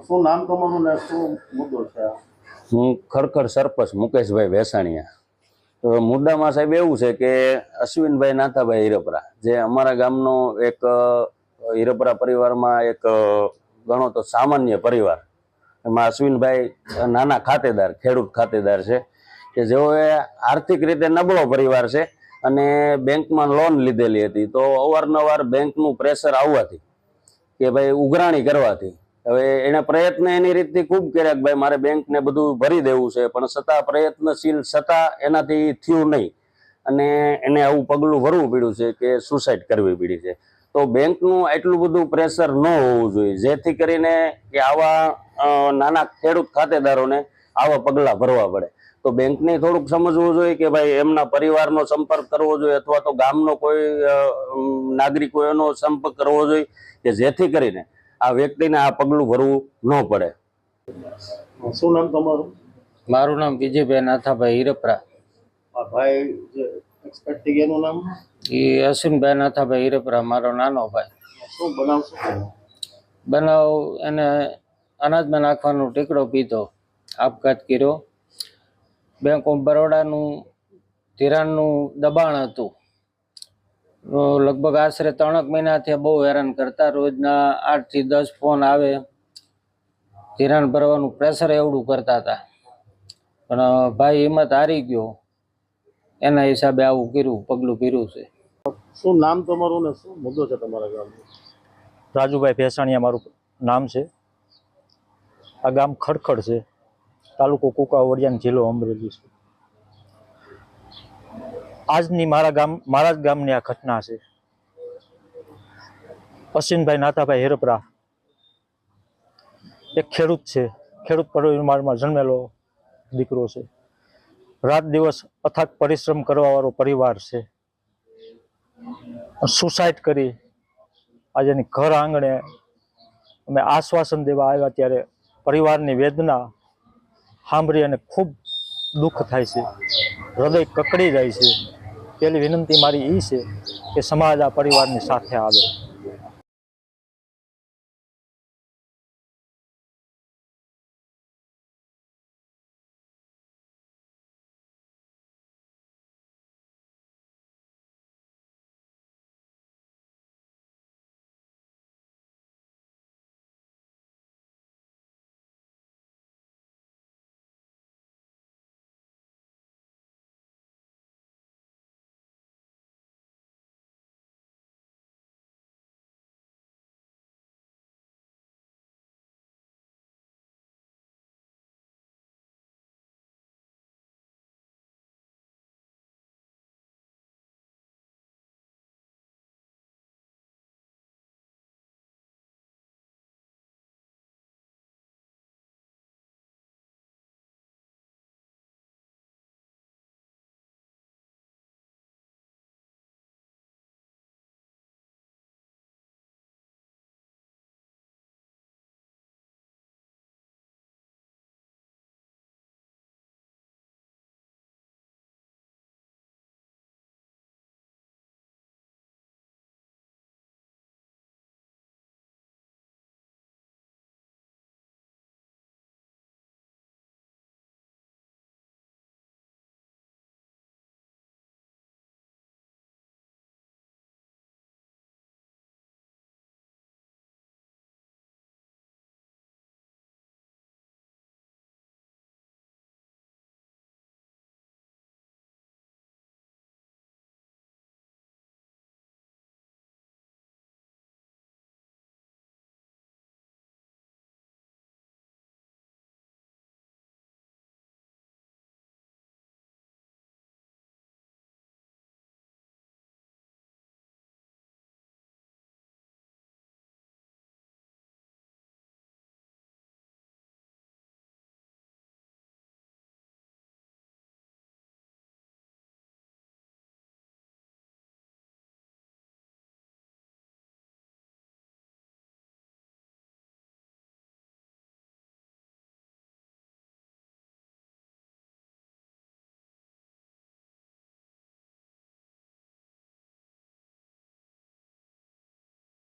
શું નામ તમારું ને શું મુદ્દો છે? હું ખડખડ સરપંચ મુકેશભાઈ વેસાણીયા. તો મુદ્દામાં સાહેબ એવું છે કે અશ્વિનભાઈ નાથાભાઈ હીરપરા, જે અમારા ગામનો એક હીરપરા પરિવારમાં એક ગણો તો સામાન્ય પરિવાર, એમાં અશ્વિનભાઈ નાના ખાતેદાર, ખેડૂત ખાતેદાર છે કે જેઓએ આર્થિક રીતે નબળો પરિવાર છે અને બેંકમાં લોન લીધેલી હતી. તો અવારનવાર બેંકનું પ્રેશર આવવાથી કે ભાઈ ઉઘરાણી કરવાથી હવે એને પ્રયત્ન એની રીતથી ખૂબ કર્યા કે ભાઈ મારે બેંકને બધું ભરી દેવું છે, પણ છતાં પ્રયત્નશીલ છતાં એનાથી થયું નહીં અને એને આવું પગલું ભરવું પડ્યું છે કે સુસાઇડ કરવી પડી છે. તો બેંકનું એટલું બધું પ્રેશર ન હોવું જોઈએ, જેથી કરીને કે આવા નાના ખેડૂત ખાતેદારોને આવા પગલાં ભરવા પડે. તો બેંકને થોડુંક સમજવું જોઈએ કે ભાઈ એમના પરિવારનો સંપર્ક કરવો જોઈએ અથવા તો ગામનો કોઈ નાગરિકો એનો સંપર્ક કરવો જોઈએ કે જેથી કરીને આ વ્યક્તિને આ પગલું ભરવું ન પડે. શું નામ તમારું? મારું નામ વિજયભાઈ નાથાભાઈ હીરપરા. આ ભાઈ જે એક્સપર્ટ થઈ ગયા એનું નામ? એ અશ્વિનભાઈ નાથાભાઈ હીરપરા, મારો નાનો ભાઈ. શું બનાવ શું? બનાવ એને અનાજમાં નાખવાનો ટીકડો પીધો, આપઘાત કર્યો. બેંક ઓફ બરોડાનું ધિરાણનું દબાણ હતું. લગભગ આશરે 3 મહિનાથી બહુ હેરાન કરતા. રોજના 8 થી 10 ફોન આવે, ધિરાણ ભરવાનું પ્રેશર એવડું કરતા હતા. પણ ભાઈ હિંમત હારી ગયો, એના હિસાબે આવું કર્યું, પગલું ભર્યું છે. શું નામ તમારું ને શું મુદ્દો છે તમારા ગામનો? રાજુભાઈ ભેસાણીયા મારું નામ છે. આ ગામ ખડખડ છે, તાલુકો કુકાવાડિયા, જિલ્લો અમરેલી છે. આજની મારા જ ગામની આ ઘટના છે. અશ્વિનભાઈ નાથાભાઈ હીરપરા એક ખેડૂત છે, ખેડૂત પરિવારમાં જન્મેલો દીકરો છે. રાત દિવસ અથાગ પરિશ્રમ કરવા વાળો પરિવાર છે. સુસાઇડ કરી આજે ઘર આંગણે અમે આશ્વાસન દેવા આવ્યા ત્યારે પરિવારની વેદના સાંભળી અને ખૂબ દુઃખ થાય છે, હૃદય કકડી જાય છે. પહેલી વિનંતી મારી એ છે કે સમાજ આ પરિવારની સાથે આવે.